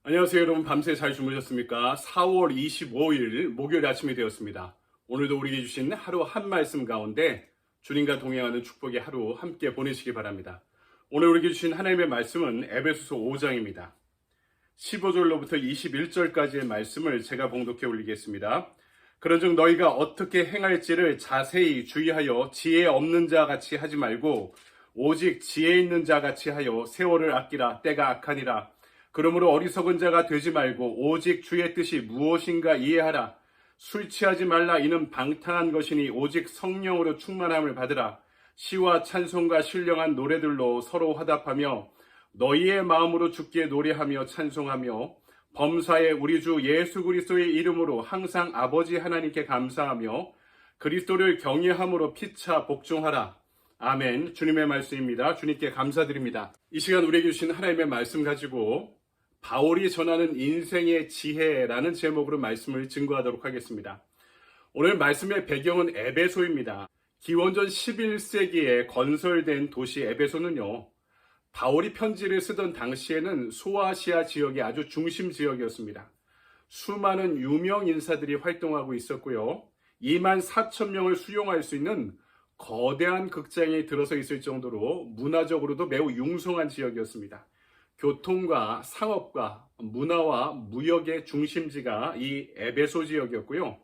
안녕하세요, 여러분. 밤새 잘 주무셨습니까? 4월 25일 목요일 아침이 되었습니다. 오늘도 우리에게 주신 하루 한 말씀 가운데 주님과 동행하는 축복의 하루 함께 보내시기 바랍니다. 오늘 우리에게 주신 하나님의 말씀은 에베소서 5장입니다. 15절로부터 21절까지의 말씀을 제가 봉독해 올리겠습니다. 그런즉 너희가 어떻게 행할지를 자세히 주의하여 지혜 없는 자 같이 하지 말고 오직 지혜 있는 자 같이 하여 세월을 아끼라. 때가 악하니라. 그러므로 어리석은 자가 되지 말고 오직 주의 뜻이 무엇인가 이해하라. 술 취하지 말라. 이는 방탕한 것이니 오직 성령으로 충만함을 받으라. 시와 찬송과 신령한 노래들로 서로 화답하며 너희의 마음으로 주께 노래하며 찬송하며 범사의 우리 주 예수 그리스도의 이름으로 항상 아버지 하나님께 감사하며 그리스도를 경외함으로 피차 복종하라. 아멘. 주님의 말씀입니다. 주님께 감사드립니다. 이 시간 우리에게 주신 하나님의 말씀 가지고 바울이 전하는 인생의 지혜라는 제목으로 말씀을 증거하도록 하겠습니다. 오늘 말씀의 배경은 에베소입니다. 기원전 11세기에 건설된 도시 에베소는요, 바울이 편지를 쓰던 당시에는 소아시아 지역의 아주 중심 지역이었습니다. 수많은 유명 인사들이 활동하고 있었고요, 2만 4천 명을 수용할 수 있는 거대한 극장이 들어서 있을 정도로 문화적으로도 매우 융성한 지역이었습니다. 교통과 상업과 문화와 무역의 중심지가 이 에베소 지역이었고요.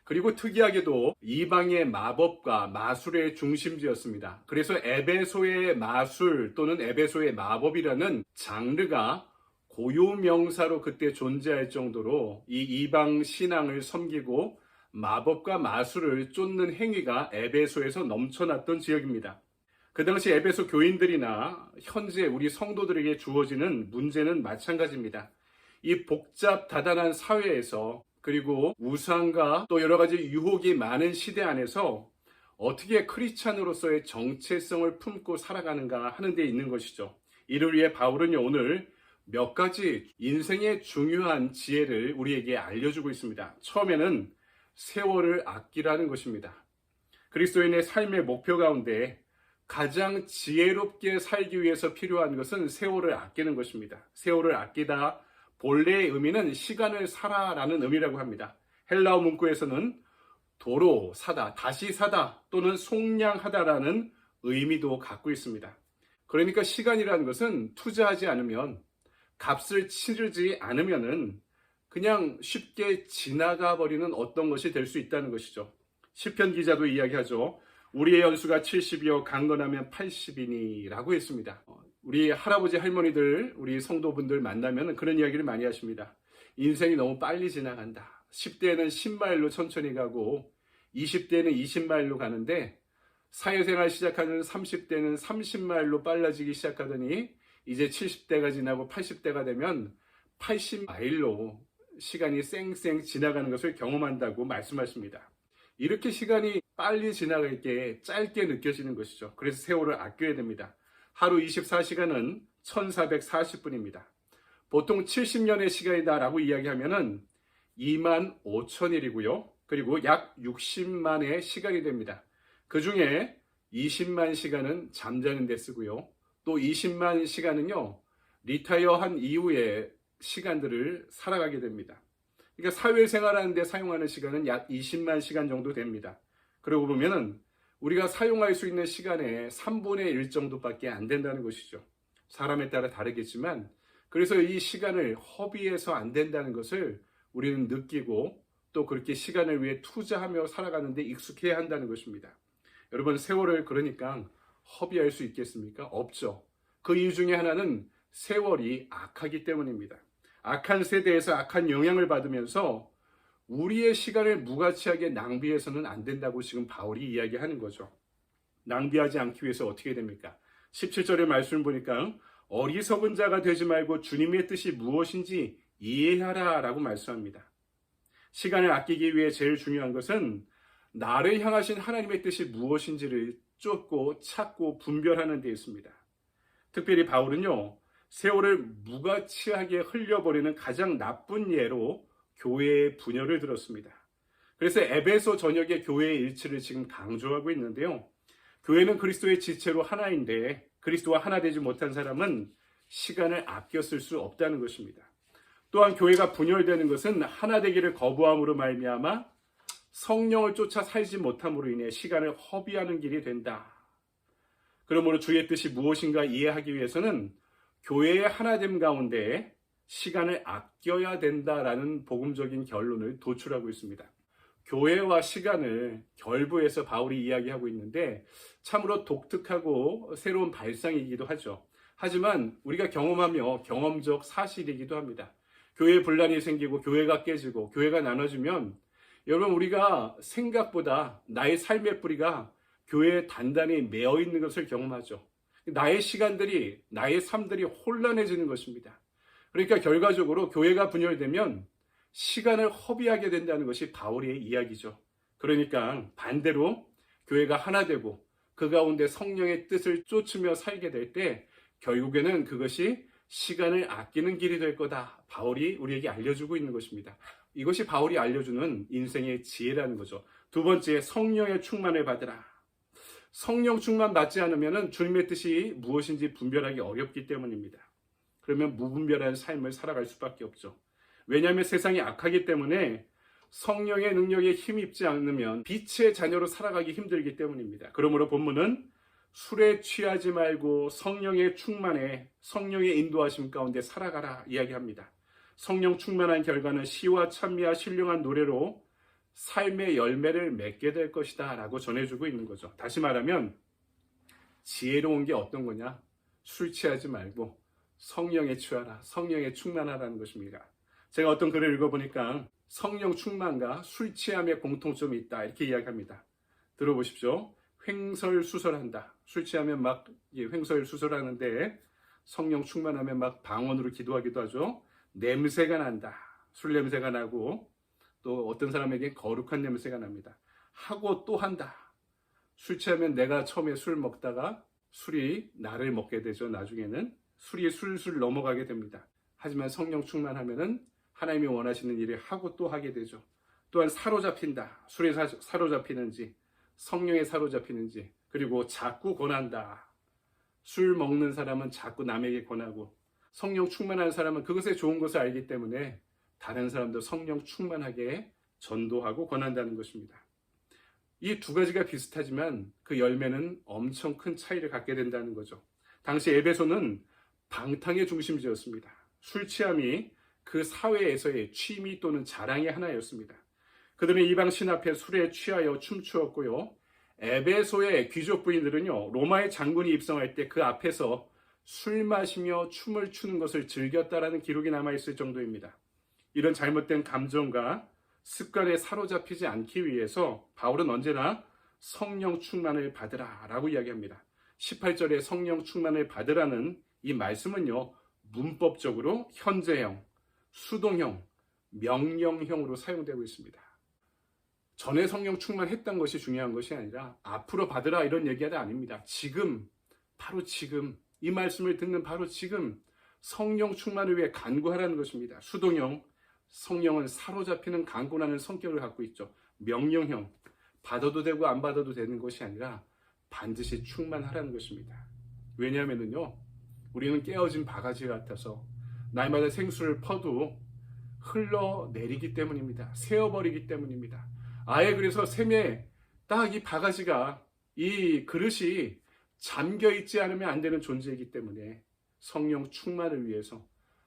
그리고 특이하게도 이방의 마법과 마술의 중심지였습니다. 그래서 에베소의 마술 또는 에베소의 마법이라는 장르가 고유명사로 그때 존재할 정도로 이 이방 신앙을 섬기고 마법과 마술을 쫓는 행위가 에베소에서 넘쳐났던 지역입니다. 그 당시 에베소 교인들이나 현재 우리 성도들에게 주어지는 문제는 마찬가지입니다. 이 복잡다단한 사회에서, 그리고 우상과 또 여러 가지 유혹이 많은 시대 안에서 어떻게 크리스찬으로서의 정체성을 품고 살아가는가 하는 데 있는 것이죠. 이를 위해 바울은 오늘 몇 가지 인생의 중요한 지혜를 우리에게 알려주고 있습니다. 처음에는 세월을 아끼라는 것입니다. 그리스도인의 삶의 목표 가운데 가장 지혜롭게 살기 위해서 필요한 것은 세월을 아끼는 것입니다. 세월을 아끼다, 본래의 의미는 시간을 사라라는 의미라고 합니다. 헬라어 문구에서는 도로 사다, 다시 사다 또는 속량하다라는 의미도 갖고 있습니다. 그러니까 시간이라는 것은 투자하지 않으면, 값을 치르지 않으면은 그냥 쉽게 지나가 버리는 어떤 것이 될 수 있다는 것이죠. 시편 기자도 이야기하죠. 우리의 연수가 70이요 강건하면 80이니 라고 했습니다. 우리 할아버지 할머니들, 우리 성도분들 만나면 그런 이야기를 많이 하십니다. 인생이 너무 빨리 지나간다. 10대는 10마일로 천천히 가고 20대는 20마일로 가는데 사회생활 시작하는 30대는 30마일로 빨라지기 시작하더니 이제 70대가 지나고 80대가 되면 80마일로 시간이 쌩쌩 지나가는 것을 경험한다고 말씀하십니다. 이렇게 시간이 빨리 지나갈 게 짧게 느껴지는 것이죠. 그래서 세월을 아껴야 됩니다. 하루 24시간은 1440분입니다. 보통 70년의 시간이다라고 이야기하면은 2만 5천일이고요. 그리고 약 60만의 시간이 됩니다. 그 중에 20만 시간은 잠자는 데 쓰고요. 또 20만 시간은요, 리타이어한 이후에 시간들을 살아가게 됩니다. 그러니까 사회생활하는 데 사용하는 시간은 약 20만 시간 정도 됩니다. 그러고 보면은 우리가 사용할 수 있는 시간의 3분의 1 정도밖에 안 된다는 것이죠. 사람에 따라 다르겠지만, 그래서 이 시간을 허비해서 안 된다는 것을 우리는 느끼고 또 그렇게 시간을 위해 투자하며 살아가는 데 익숙해야 한다는 것입니다. 여러분, 세월을 그러니까 허비할 수 있겠습니까? 없죠. 그 이유 중에 하나는 세월이 악하기 때문입니다. 악한 세대에서 악한 영향을 받으면서 우리의 시간을 무가치하게 낭비해서는 안 된다고 지금 바울이 이야기하는 거죠. 낭비하지 않기 위해서 어떻게 됩니까? 17절의 말씀을 보니까 어리석은 자가 되지 말고 주님의 뜻이 무엇인지 이해하라 라고 말씀합니다. 시간을 아끼기 위해 제일 중요한 것은 나를 향하신 하나님의 뜻이 무엇인지를 쫓고 찾고 분별하는 데 있습니다. 특별히 바울은요, 세월을 무가치하게 흘려버리는 가장 나쁜 예로 교회의 분열을 들었습니다. 그래서 에베소 전역의 교회의 일치를 지금 강조하고 있는데요. 교회는 그리스도의 지체로 하나인데 그리스도와 하나 되지 못한 사람은 시간을 아껴 쓸 수 없다는 것입니다. 또한 교회가 분열되는 것은 하나 되기를 거부함으로 말미암아 성령을 쫓아 살지 못함으로 인해 시간을 허비하는 길이 된다. 그러므로 주의 뜻이 무엇인가 이해하기 위해서는 교회의 하나됨 가운데 시간을 아껴야 된다라는 복음적인 결론을 도출하고 있습니다. 교회와 시간을 결부해서 바울이 이야기하고 있는데 참으로 독특하고 새로운 발상이기도 하죠. 하지만 우리가 경험하며 경험적 사실이기도 합니다. 교회에 분란이 생기고 교회가 깨지고 교회가 나눠지면 여러분 우리가 생각보다 나의 삶의 뿌리가 교회에 단단히 매어 있는 것을 경험하죠. 나의 시간들이 나의 삶들이 혼란해지는 것입니다. 그러니까 결과적으로 교회가 분열되면 시간을 허비하게 된다는 것이 바울의 이야기죠. 그러니까 반대로 교회가 하나 되고 그 가운데 성령의 뜻을 쫓으며 살게 될 때 결국에는 그것이 시간을 아끼는 길이 될 거다. 바울이 우리에게 알려주고 있는 것입니다. 이것이 바울이 알려주는 인생의 지혜라는 거죠. 두 번째, 성령의 충만을 받으라. 성령 충만 받지 않으면 주님의 뜻이 무엇인지 분별하기 어렵기 때문입니다. 그러면 무분별한 삶을 살아갈 수밖에 없죠. 왜냐하면 세상이 악하기 때문에 성령의 능력에 힘입지 않으면 빛의 자녀로 살아가기 힘들기 때문입니다. 그러므로 본문은 술에 취하지 말고 성령의 충만에 성령의 인도하심 가운데 살아가라 이야기합니다. 성령 충만한 결과는 시와 찬미와 신령한 노래로 삶의 열매를 맺게 될 것이다 라고 전해주고 있는 거죠. 다시 말하면 지혜로운 게 어떤 거냐? 술 취하지 말고 성령에 취하라, 성령에 충만하라는 것입니다. 제가 어떤 글을 읽어보니까 성령 충만과 술 취함의 공통점이 있다 이렇게 이야기합니다. 들어보십시오. 횡설수설한다. 술 취하면 막 횡설수설하는데 성령 충만하면 막 방언으로 기도하기도 하죠. 냄새가 난다. 술 냄새가 나고 또 어떤 사람에게 거룩한 냄새가 납니다. 하고 또 한다. 술 취하면 내가 처음에 술 먹다가 술이 나를 먹게 되죠. 나중에는 술이 술술 넘어가게 됩니다. 하지만 성령 충만하면은 하나님이 원하시는 일을 하고 또 하게 되죠. 또한 사로잡힌다. 술에 사로잡히는지 성령에 사로잡히는지 그리고 자꾸 권한다. 술 먹는 사람은 자꾸 남에게 권하고 성령 충만한 사람은 그것에 좋은 것을 알기 때문에 다른 사람도 성령 충만하게 전도하고 권한다는 것입니다. 이 두 가지가 비슷하지만 그 열매는 엄청 큰 차이를 갖게 된다는 거죠. 당시 에베소는 방탕의 중심지였습니다. 술 취함이 그 사회에서의 취미 또는 자랑의 하나였습니다. 그들은 이방 신 앞에 술에 취하여 춤추었고요. 에베소의 귀족 부인들은요, 로마의 장군이 입성할 때 그 앞에서 술 마시며 춤을 추는 것을 즐겼다라는 기록이 남아있을 정도입니다. 이런 잘못된 감정과 습관에 사로잡히지 않기 위해서 바울은 언제나 성령 충만을 받으라 라고 이야기합니다. 18절에 성령 충만을 받으라는 이 말씀은요, 문법적으로 현재형, 수동형, 명령형으로 사용되고 있습니다. 전에 성령 충만했던 것이 중요한 것이 아니라 앞으로 받으라 이런 얘기가 아닙니다. 지금, 바로 지금, 이 말씀을 듣는 바로 지금 성령 충만을 위해 간구하라는 것입니다. 수동형, 성령은 사로잡히는 강권하는 성격을 갖고 있죠. 명령형, 받아도 되고 안 받아도 되는 것이 아니라 반드시 충만하라는 것입니다. 왜냐하면요, 우리는 깨어진 바가지 같아서 날마다 생수를 퍼도 흘러내리기 때문입니다. 새어버리기 때문입니다. 아예 그래서 샘에 딱 이 바가지가 이 그릇이 잠겨 있지 않으면 안 되는 존재이기 때문에 성령 충만을 위해서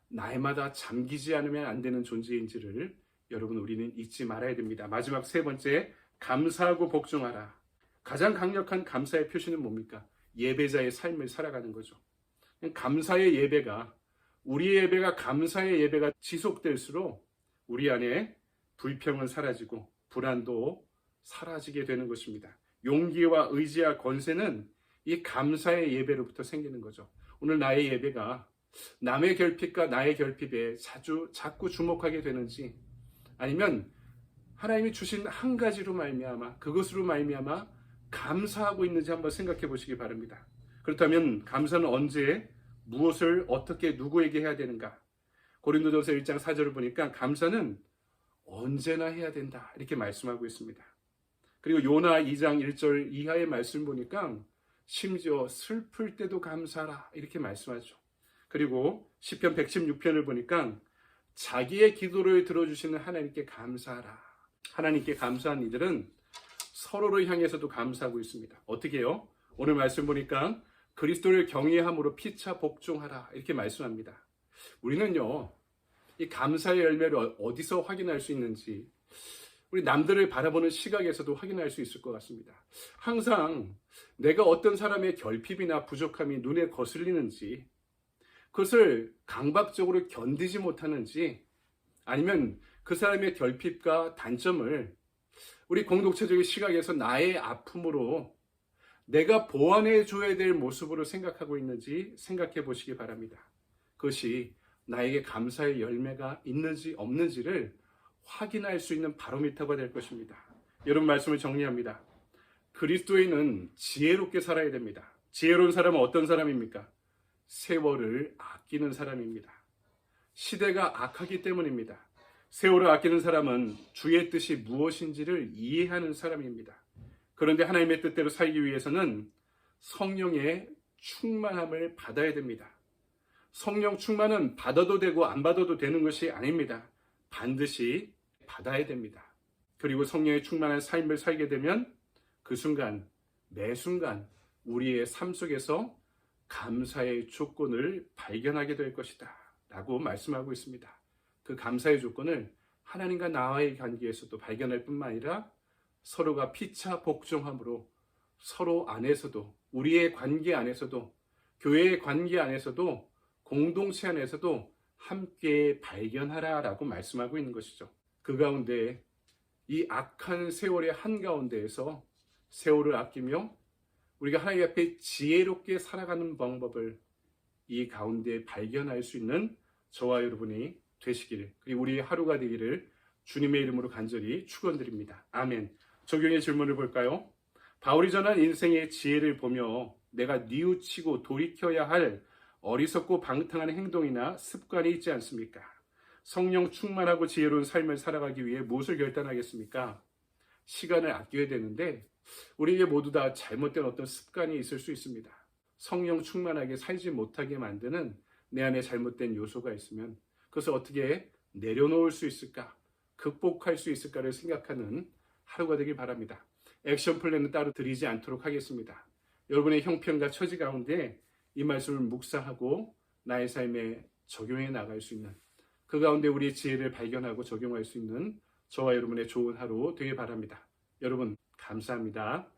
날마다 잠기지 않으면 안 되는 존재인지를 여러분 우리는 잊지 말아야 됩니다. 마지막 세 번째, 감사하고 복종하라. 가장 강력한 감사의 표시는 뭡니까? 예배자의 삶을 살아가는 거죠. 감사의 예배가, 우리의 예배가 감사의 예배가 지속될수록 우리 안에 불평은 사라지고 불안도 사라지게 되는 것입니다. 용기와 의지와 권세는 이 감사의 예배로부터 생기는 거죠. 오늘 나의 예배가 남의 결핍과 나의 결핍에 자꾸 주목하게 되는지, 아니면 하나님이 주신 한 가지로 말미암아 그것으로 말미암아 감사하고 있는지 한번 생각해 보시기 바랍니다. 그렇다면 감사는 언제 무엇을 어떻게 누구에게 해야 되는가? 고린도전서 1장 4절을 보니까 감사는 언제나 해야 된다 이렇게 말씀하고 있습니다. 그리고 요나 2장 1절 이하의 말씀 보니까 심지어 슬플 때도 감사하라 이렇게 말씀하죠. 그리고 시편 116편을 보니까 자기의 기도를 들어주시는 하나님께 감사하라. 하나님께 감사한 이들은 서로를 향해서도 감사하고 있습니다. 어떻게 해요? 오늘 말씀 보니까 그리스도를 경외함으로 피차 복종하라 이렇게 말씀합니다. 우리는요, 이 감사의 열매를 어디서 확인할 수 있는지 우리 남들을 바라보는 시각에서도 확인할 수 있을 것 같습니다. 항상 내가 어떤 사람의 결핍이나 부족함이 눈에 거슬리는지, 그것을 강박적으로 견디지 못하는지, 아니면 그 사람의 결핍과 단점을 우리 공동체적인 시각에서 나의 아픔으로 내가 보완해 줘야 될 모습으로 생각하고 있는지 생각해 보시기 바랍니다. 그것이 나에게 감사의 열매가 있는지 없는지를 확인할 수 있는 바로미터가 될 것입니다. 여러분, 말씀을 정리합니다. 그리스도인은 지혜롭게 살아야 됩니다. 지혜로운 사람은 어떤 사람입니까? 세월을 아끼는 사람입니다. 시대가 악하기 때문입니다. 세월을 아끼는 사람은 주의 뜻이 무엇인지를 이해하는 사람입니다. 그런데 하나님의 뜻대로 살기 위해서는 성령의 충만함을 받아야 됩니다. 성령 충만은 받아도 되고 안 받아도 되는 것이 아닙니다. 반드시 받아야 됩니다. 그리고 성령의 충만한 삶을 살게 되면 그 순간, 매 순간 우리의 삶 속에서 감사의 조건을 발견하게 될 것이다 라고 말씀하고 있습니다. 그 감사의 조건을 하나님과 나와의 관계에서도 발견할 뿐만 아니라 서로가 피차 복종함으로 서로 안에서도, 우리의 관계 안에서도, 교회의 관계 안에서도, 공동체 안에서도 함께 발견하라 라고 말씀하고 있는 것이죠. 그 가운데 이 악한 세월의 한가운데에서 세월을 아끼며 우리가 하나님 앞에 지혜롭게 살아가는 방법을 이 가운데 발견할 수 있는 저와 여러분이 되시기를, 그리고 우리의 하루가 되기를 주님의 이름으로 간절히 축원드립니다. 아멘. 적용의 질문을 볼까요? 바울이 전한 인생의 지혜를 보며 내가 뉘우치고 돌이켜야 할 어리석고 방탕한 행동이나 습관이 있지 않습니까? 성령 충만하고 지혜로운 삶을 살아가기 위해 무엇을 결단하겠습니까? 시간을 아껴야 되는데 우리에게 모두 다 잘못된 어떤 습관이 있을 수 있습니다. 성령 충만하게 살지 못하게 만드는 내 안에 잘못된 요소가 있으면 그것을 어떻게 내려놓을 수 있을까? 극복할 수 있을까를 생각하는 하루가 되길 바랍니다. 액션 플랜은 따로 드리지 않도록 하겠습니다. 여러분의 형편과 처지 가운데 이 말씀을 묵상하고 나의 삶에 적용해 나갈 수 있는, 그 가운데 우리의 지혜를 발견하고 적용할 수 있는 저와 여러분의 좋은 하루 되길 바랍니다. 여러분, 감사합니다.